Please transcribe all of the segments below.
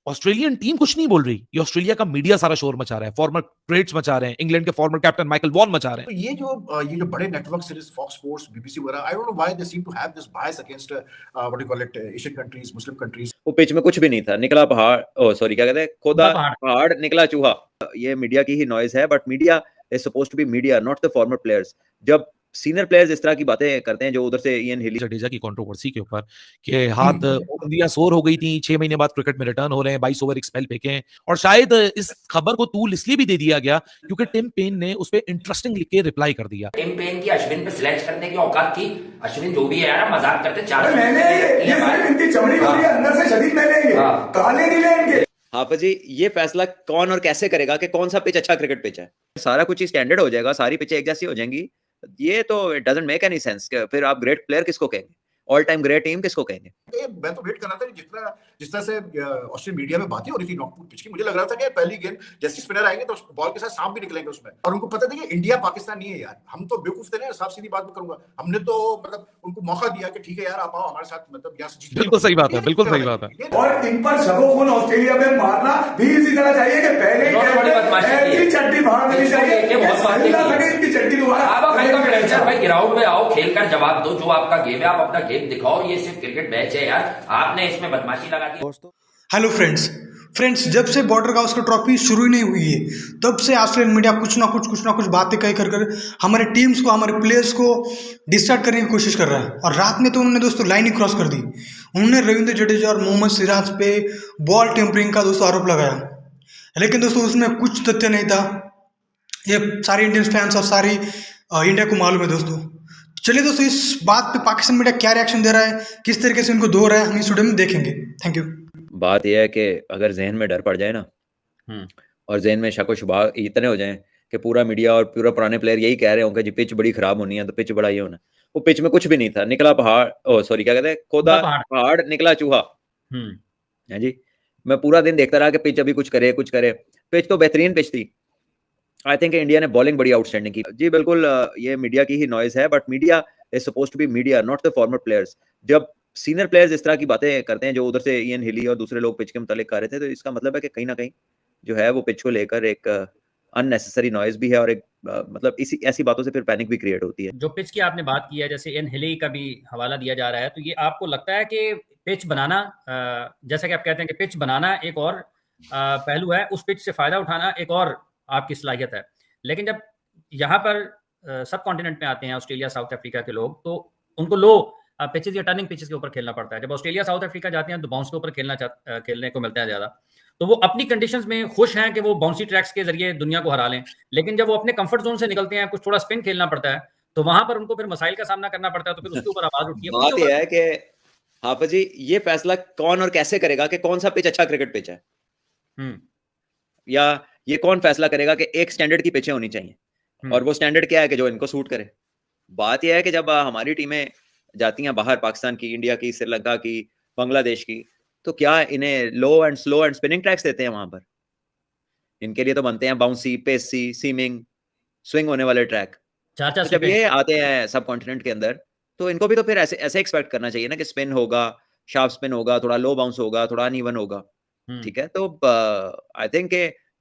Australian team कुछ नहीं बोल रही, ये ऑस्ट्रेलिया का मीडिया सारा शोर मचा रहा है, फॉर्मर ट्रेड्स मचा रहे हैं, इंग्लैंड के फॉर्मर कैप्टन माइकल वॉन मचा रहे हैं। तो ये जो बड़े network series Fox Sports BBC वगैरह, I don't know why they seem to have this bias against what do call it Asian countries, Muslim countries. वो पिच में कुछ भी नहीं था, निकला पहाड़, ओ सॉरी क्या कहते हैं, खोदा पहाड़ निकला चूहा। ये मीडिया की ही नॉइज है, but media is supposed to be media, not the former players. जब सीनियर प्लेयर्स इस तरह की बातें करते हैं, जो उधर से इयन हिली जडेजा की कंट्रोवर्सी के ऊपर कि हाथ उंगलियां सोर हो गई थी, 6 महीने बाद क्रिकेट में रिटर्न हो रहे हैं, 22 ओवर एक स्पेल फेंके, और शायद इस खबर को तूल इसलिए भी दे दिया गया क्योंकि टिम पेन ने उस पे इंटरेस्टिंग लिख के रिप्लाई कर दिया। टिम पेन की अश्विन पे स्लेज करने की औकात थी। अश्विन जो भी है यार, मजाक करते, 4 हाफिज जी, ये फैसला कौन और कैसे करेगा कि कौन सा पिच अच्छा क्रिकेट पिच है? सारा कुछ ही स्टैंडर्ड हो जाएगा, सारी पिचें एक जैसी हो जाएंगी, ये तो it doesn't make any sense. फिर आप ग्रेट प्लेयर किसको कहेंगे? ऑल टाइम ग्रेट टीम किसको कहेंगे? मैं तो वेट कर रहा था जिस तरह से ऑस्ट्रेलियन मीडिया में बातें हो रही थी नॉकआउट पिच की, मुझे लग रहा था कि पहली गेंद जैसे स्पिनर आएंगे तो बॉल के साथ सांप भी निकलेंगे उसमें, और उनको पता था कि इंडिया पाकिस्तान नहीं है यार। हम तो बेवकूफ थे ना, साफ सीधी बात में करूंगा, हमने तो मतलब उनको मौका दिया कि ठीक है यार आप आओ हमारे साथ, मतलब यहाँ से जीत। बिल्कुल सही बात है, बिल्कुल सही बात है। और इन पर सबों ऑस्ट्रेलिया में मारना भी इसी तरह चाहिए कि पहले ऐसी चड्डी बाहर नहीं चाहिए, इनकी चड्डी भाई ग्राउंड में आओ, खेलकर जवाब दो, जो आपका गेम है आप अपना गेम दिखाओ, ये सिर्फ क्रिकेट मैच है यार, आपने इसमें बदमाशी लगा दी। हेलो फ्रेंड्स, जब से बॉर्डर गावस्कर ट्रॉफी शुरू ही नहीं हुई है, तब से ऑस्ट्रेलियन मीडिया कुछ ना कुछ बातें कही कर हमारे टीम्स को, हमारे प्लेयर्स को डिस्ट्रैक्ट करने की कोशिश कर रहा है। और रात में तो उन्होंने दोस्तों लाइन ही क्रॉस कर दी। उन्होंने रविंद्र जडेजा और मोहम्मद सिराज पे बॉल टेम्परिंग का दोस्तों आरोप लगाया, लेकिन दोस्तों उसमें कुछ तथ्य नहीं था। ये सारे इंडियन फैंस और सारी इंडिया को मालूम है दोस्तों। चलिए दोस्तों, इस बात पे पाकिस्तान मीडिया क्या रिएक्शन दे रहा है, किस तरीके से इनको धो रहा है, हम इस वीडियो में देखेंगे। Thank you. बात यह है कि अगर जहन में डर पड़ जाए ना, और जहन में शक व शुबा इतने हो जाएं कि पूरा मीडिया और पूरा पुराने प्लेयर यही कह रहे होंगे जी पिच बड़ी खराब होनी है, तो पिच बड़ा ये होना, वो पिच में कुछ भी नहीं था, निकला पहाड़, ओ सॉरी क्या कहते हैं, खोदा पहाड़ निकला चूहा। है जी, मैं पूरा दिन देखता रहा कि पिच अभी कुछ करे। पिच तो बेहतरीन पिच थी। आई थिंक इंडिया ने बॉलिंग बड़ी आउटस्टैंडिंग की जी। बिल्कुल ये मीडिया की ही नॉइज है, but media is supposed to be media, not the former players. जब सीनियर प्लेयर्स इस तरह की बातें करते हैं, जो उधर से इयन हिली और दूसरे लोग पिच के मुतालिक कर रहे थे, तो इसका मतलब है कि कहीं ना कहीं जो है वो पिच को लेकर एक अननेसेसरी नॉइज भी है, और एक मतलब इसी ऐसी बातों से फिर पैनिक भी क्रिएट होती है। जो पिच की आपने बात की है, जैसे इयन हिली का भी हवाला दिया जा रहा है, तो ये आपको लगता है कि पिच बनाना, जैसा कि आप कहते हैं कि पिच बनाना एक और पहलू है, उस पिच से फायदा उठाना एक और आपकी सलाहियत है। लेकिन जब यहाँ पर सब कॉन्टिनेंट में आते हैं ऑस्ट्रेलिया साउथ अफ्रीका के लोग, तो उनको लो पिचेस या टर्निंग पिचेस के ऊपर खेलना पड़ता है। जब ऑस्ट्रेलिया साउथ अफ्रीका जाते हैं तो बाउंस के ऊपर खेलने को मिलता है ज़्यादा, तो वो अपनी कंडीशंस में खुश हैं कि वो बाउंसी ट्रैक्स के जरिए दुनिया को हरा लें। लेकिन जब वो अपने कंफर्ट जोन से निकलते हैं, कुछ थोड़ा स्पिन खेलना पड़ता है, तो वहां पर उनको फिर मसाइल का सामना करना पड़ता है, तो फिर उसके ऊपर आवाज उठती है। बात यह है कि हाफिज जी, ये फैसला कौन और कैसे करेगा कि कौन सा पिच अच्छा क्रिकेट पिच है, या ये कौन फैसला करेगा कि एक स्टैंडर्ड की पिचें होनी चाहिए, और वो स्टैंडर्ड क्या है कि जो इनको सूट करे। बात यह है कि जब हमारी टीमें जाती हैं बाहर, पाकिस्तान की, इंडिया की, श्रीलंका की, बांग्लादेश की, तो क्या इन्हें low and slow and spinning tracks देते हैं वहां पर? इनके लिए तो बनते हैं बाउंसी, पेसी, सीमिंग, स्विंग होने वाले ट्रैक। तो जब ये आते हैं सब कॉन्टिनेंट के अंदर, तो इनको भी तो फिर ऐसे एक्सपेक्ट करना चाहिए ना कि स्पिन होगा, शार्प स्पिन होगा, थोड़ा लो बाउंस होगा, थोड़ा अनइवन होगा। ठीक है, तो आई थिंक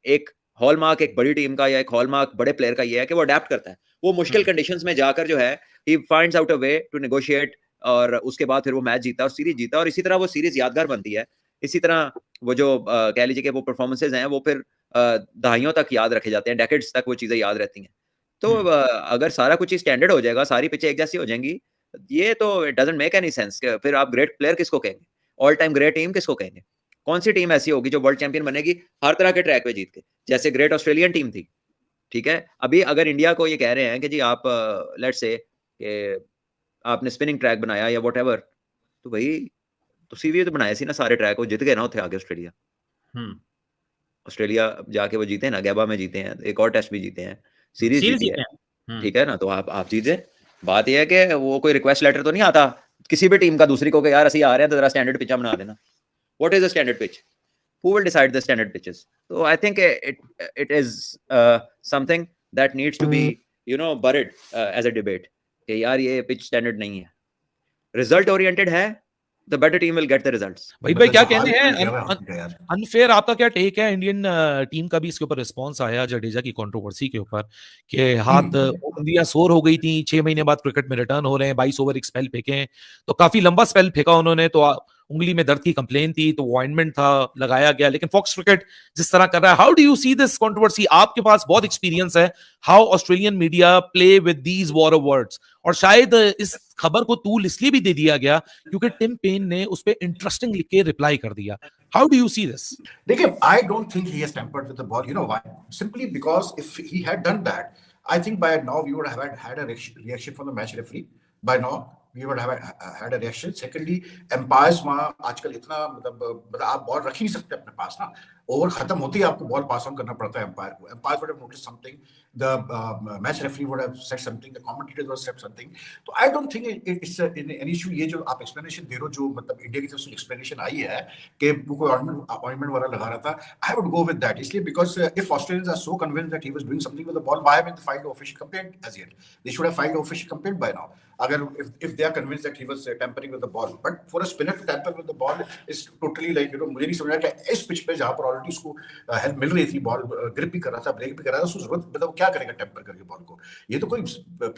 एक हॉलमार्क एक बड़ी टीम का या एक हॉलमार्क बड़े प्लेयर का ये है कि वो अडेप्ट करता है। वो मुश्किल कंडीशंस में जाकर जो है he finds out a way to negotiate, और उसके बाद फिर वो मैच जीता और सीरीज जीता, और इसी तरह वो सीरीज यादगार बनती है। इसी तरह वो जो कह लीजिए कि वो परफॉर्मेंसेज हैं, वो फिर दहाइयों तक याद रखे जाते हैं, डेकेड्स तक वो चीजें याद रहती हैं। तो अगर सारा कुछ ही स्टैंडर्ड हो जाएगा, सारी पिचें एक जैसी हो जाएंगी, ये तो it doesn't make any sense. फिर आप ग्रेट प्लेयर किसको कहेंगे? ऑल टाइम ग्रेट टीम किसको कहेंगे? कौन सी टीम ऐसी होगी जो वर्ल्ड चैंपियन बनेगी हर तरह के ट्रैक पे जीत के, जैसे ग्रेट ऑस्ट्रेलियन टीम थी? ठीक है, अभी अगर इंडिया को ये कह रहे हैं कि जी आप लेट्स से कि आपने स्पिनिंग ट्रैक बनाया या व्हाटएवर, तो भाई तो सीवी तो बनाए सी ना सारे ट्रैक, वो जीत गए ना उठे आगे ऑस्ट्रेलिया जाके वो जीते हैं ना, गैबा में जीते हैं, एक और टेस्ट भी जीते हैं, सीरीज जीती है। ठीक है ना, तो आप जीते। बात यह है कि वो कोई रिक्वेस्ट लेटर तो नहीं आता किसी भी टीम का दूसरी को कि यार असं आ रहे हैं तो जरा स्टैंडर्ड पिचा बना देना। What is a standard pitch? Who will decide the standard pitches? So I think it is something that needs to be buried as a debate कि यार ये पिच स्टैंडर्ड नहीं है। रिजल्ट ओरिएंटेड है the better team will get the results. भाई क्या कहने हैं, अनफेयर आपका क्या टेक है? इंडियन टीम का भी इसके ऊपर रिस्पांस आया जडेजा की कंट्रोवर्सी के ऊपर कि हाथ उंगलियां सोर हो गई थी, 6 महीने बाद क्रिकेट में रिटर्न हो रहे हैं, 22 ओवर एक स्पेल फेंके, तो काफी लंबा स्पेल फेंका उन्होंने, तो उंगली में दर्द की कंप्लेन थी, तो ऑइंटमेंट था लगाया गया, लेकिन फॉक्स क्रिकेट जिस तरह कर रहा है, how do you see this controversy? आपके पास बहुत एक्सपीरियंस है, how Australian media play with these war of words, और शायद इस खबर को तूल इसलिए भी दे दिया गया क्योंकि टिम पेन ने उस पे इंटरेस्टिंग लिख के रिप्लाई कर दिया. How do you see this? देखिए, I don't think he has tampered with the ball. You know why? Simply because if he had done that, I think by now we would have had a reaction from the match referee. By now we would have had a reaction. Secondly, umpires वहाँ आजकल इतना मतलब आप ball रख ही नहीं सकते अपने पास ना, ओवर खत्म होती है आपको बॉल पास ऑन करना पड़ता है एम्पायर को. Umpire would have noticed something, the match referee would have said something, the commentators would have said something. तो I don't think it's an issue. ये जो आप explanation दे रहे हो, जो मतलब इंडिया की तरफ से explanation आई है कि वो कोई ointment वाला लगा रहा था, I would go with that. इसलिए because if Australians are so convinced that he was doing something with the ball, why haven't they filed an official complaint as yet? They should have filed an official complaint by now. अगर if they are convinced that he was tampering with the ball, but for a spinner to tamper with the ball is totally like, you know, मुझे नहीं समझ रहा कि इस pitch पे जहाँ पर ऑलरेडी उसको हेल्प मिल रही थी, बॉल ग्रिप भी कर रहा था, ब्रेक भी कर रहा था, उसको जरूरत मतलब क्या करेगा टेम्पर करके बॉल को? ये तो कोई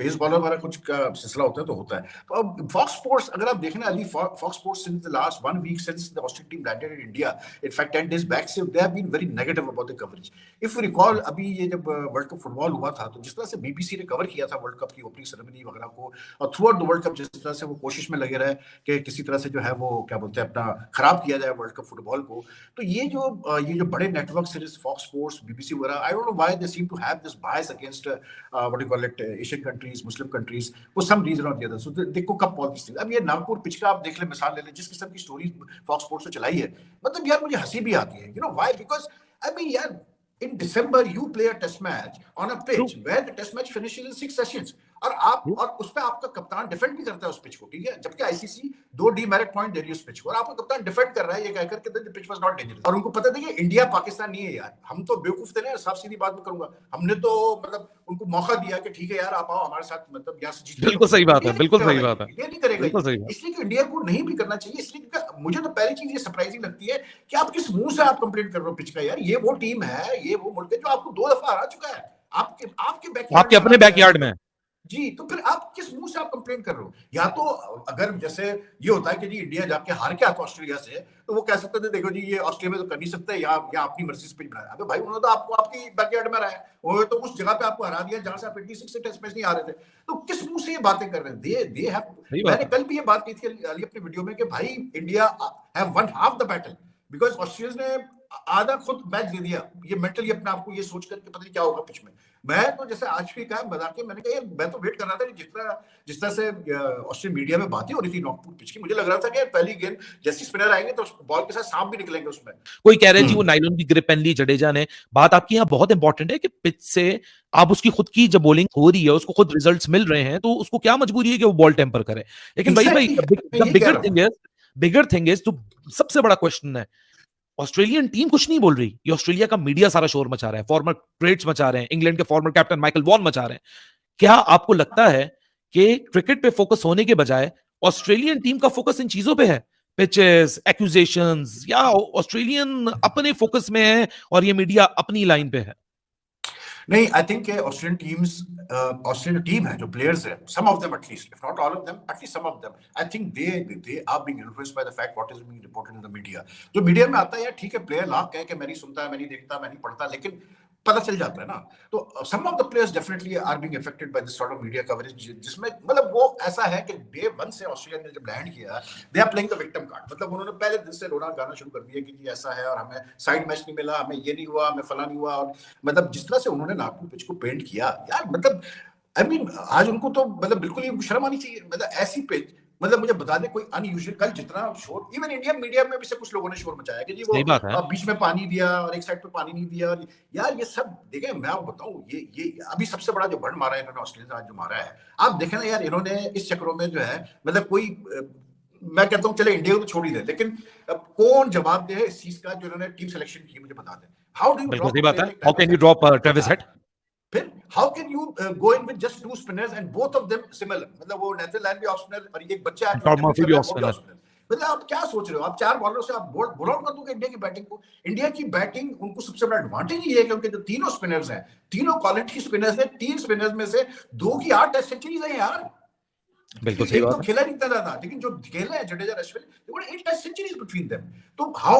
पेस बॉलर वाला कुछ का सिलसिला होता है तो होता है. तो अब फॉक्स स्पोर्ट्स अगर आप देखें ना, Ali, Fox Sports since the last 1 week since the Australian team landed in India, in fact 10 days back, so they have been very negative about the coverage. If you recall, अभी ये जब world cup football हुआ था, तो जिस तरह से BBC ने कवर किया था वर्ल्ड कप की ओपनिंग सेरेमनी वगैरह को, और through out the world cup जिस तरह से वो कोशिश में लगे रहे कि किसी तरह से जो है वो क्या बोलते हैं अपना खराब किया जाए वर्ल्ड कप फुटबॉल को, तो ये जो बड़े network series Fox Sports, BBC वगैरह, I don't know why they seem to have this bias against what you call it Asian countries, Muslim countries, for some reason और the other. So they cook up all this thing. अब ये Nagpur pitch का आप देख ले, मिसाल ले ले, जिस किस्म की स्टोरी फॉक्स स्पोर्ट्स ने चलाई है, मतलब यार मुझे हंसी भी आती है. You know why? Because I mean यार, in December you play a test match on a pitch where the test match finishes in 6 sessions, और आप और उस पे आपका कप्तान डिफेंड भी करता है उस पिच को, ठीक है, जबकि आईसीसी 2 डीमेरिट पॉइंट दे रही है उस पिच को, और आपका कप्तान डिफेंड कर रहा है ये कहकर के the pitch was not dangerous. और उनको पता था कि इंडिया पाकिस्तान नहीं है यार, हम तो बेवकूफ थे ना, साफ सीधी बात मैं करूंगा, हमने तो मतलब उनको मौका दिया कि ठीक है यार आप आओ हमारे साथ, मतलब यहाँ से जीत. बिल्कुल सही बात है, बिल्कुल सही बात है, ये नहीं करेगा, इसलिए कि इंडिया को नहीं भी करना चाहिए. इसलिए मुझे तो पहली चीज ये सरप्राइजिंग लगती है कि आप किस मुंह से आप कंप्लेंट कर रहे हो पिच का. यार ये वो टीम है, ये वो मुल्क है जो आपको 2 दफा हरा चुका है, आपके अपने बैकयार्ड में जी. तो फिर आप किस मुंह से आप कंप्लेंट कर रहे हो? या तो अगर जैसे ये होता है कि जी इंडिया जाके हार के आता ऑस्ट्रेलिया से, तो वो कह सकते थे देखो जी ये ऑस्ट्रेलिया में तो कर नहीं सकते, या अपनी मर्जी से पिच बनाया. अबे भाई, उन्होंने तो आपको आपकी बैकयार्ड में रहा है, वो तो उस जगह पे आपको हरा दिया जहां से आप 86 से टेस्ट मैच नहीं आ रहे थे. तो किस मुंह से ये बातें कर रहे हैं? दे हैव, मैंने कल भी ये बात की थी अली अपने वीडियो में कि भाई India have one half the battle, because Australians ने आधा खुद मैच दे दिया. ये मेंटली अपने आप को ये सोच करके पता नहीं क्या होगा पिच में. मैं तो जैसे आज भी कहा मजाक के, मैंने कहा यार मैं तो वेट कर रहा था कि जिस तरह से ऑस्ट्रेलियन मीडिया में बातें हो रही थी नागपुर पिच की, मुझे लग रहा था कि पहली गेंद जैसे स्पिनर आएंगे तो बॉल के साथ सांप भी निकलेंगे उसमें. कोई कह रहे जी वो नायलॉन की ग्रिप पहन ली जडेजा ने. बात आपकी यहाँ बहुत इंपॉर्टेंट है कि पिच से आप उसकी खुद की जब बॉलिंग हो रही है, उसको खुद रिजल्ट्स मिल रहे हैं, तो उसको क्या मजबूरी है कि वो बॉल टेम्पर करे. लेकिन भाई बिगर थिंग इज, तो सबसे बड़ा क्वेश्चन है, ऑस्ट्रेलियन टीम कुछ नहीं बोल रही, ये ऑस्ट्रेलिया का मीडिया सारा शोर मचा रहा है, फॉर्मर ट्रेड्स मचा रहे हैं, इंग्लैंड के फॉर्मर कैप्टन माइकल वॉन मचा रहे हैं. क्या आपको लगता है कि क्रिकेट पे फोकस होने के बजाय ऑस्ट्रेलियन टीम का फोकस इन चीजों पे है, पिचेस, एक्यूजेशंस, या ऑस्ट्रेलियन अपने फोकस में है और ये मीडिया अपनी लाइन पे है? नहीं, आई थिंक ऑस्ट्रेलियन टीम है जो प्लेयर्स है, some of them at least, if not all of them, at least some of them, I think they are being influenced by the fact what is being reported in the media. जो media में आता है यार, ठीक है, player lakh कह के मैं नहीं सुनता, मैं नहीं देखता, मैं नहीं पढ़ता, लेकिन पता चल जाता है ना. तो some of the players definitely are being affected by this sort of media coverage, जिसमें मतलब वो ऐसा है कि डे 1 से ऑस्ट्रेलिया ने जब लैंड किया, they are playing the victim card. मतलब उन्होंने पहले दिन से रोना गाना शुरू कर दिया कि जी ऐसा है और हमें साइड मैच नहीं मिला, हमें ये नहीं हुआ, हमें फला नहीं हुआ. और मतलब जिस तरह से उन्होंने नागपुर पिच को पेंट किया यार, मतलब आई मीन आज उनको तो मतलब बिल्कुल ही शर्म आनी चाहिए. मतलब ऐसी पिच, मतलब मुझे बता दे कोई अनयूजुअल, कल जितना शोर इवन इंडियन मीडिया में भी से कुछ लोगों ने शोर मचाया कि जी वो बीच में पानी दिया और एक साइड पे पानी नहीं दिया. और यार ये सब देखें, मैं आपको बताऊं, ये अभी सबसे बड़ा जो बंड मारा है इन्होंने ऑस्ट्रेलिया आज जो मारा है, आप देखें ना यार, इन्होंने इस चक्रों में जो है मतलब कोई, मैं कहता हूँ चले इंडिया को तो छोड़ ही दे, लेकिन कौन जवाब दे इस चीज का जो इन्होंने टीम सिलेक्शन की, मुझे बता दें. How can you drop Travis Head? फिर how can you go in with just 2 spinners and both of them similar, मतलब वो नेथरलैंड भी ऑफ स्पिनर और एक बच्चा है मतलब आप क्या सोच रहे हो? आप 4 बॉलर से आप बोल आउट कर दोगे इंडिया की बैटिंग को। इंडिया की बैटिंग उनको सबसे बड़ा एडवांटेज ये है कि उनके जो तीनों स्पिनर्स हैं, तीनों क्वालिटी स्पिनर्स हैं, 3 स्पिनर्स में से 2 की 8 टेस्ट सेंचुरीज हैं यार। बिल्कुल सही एक बात तो है। खेला नहीं इतना ज्यादा, लेकिन जो खेले हैं Jadeja Ashwin, they got 8 test centuries between them. तो how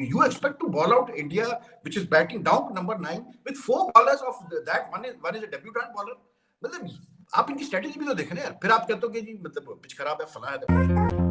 you expect to ball out India which is batting down to number 9 with 4 bowlers of that one is a debutant bowler? मतलब आप इनकी स्ट्रेटेजी भी तो देख रहे हैं, फिर आप कहते हो कि जी मतलब पिच खराब है, फला है।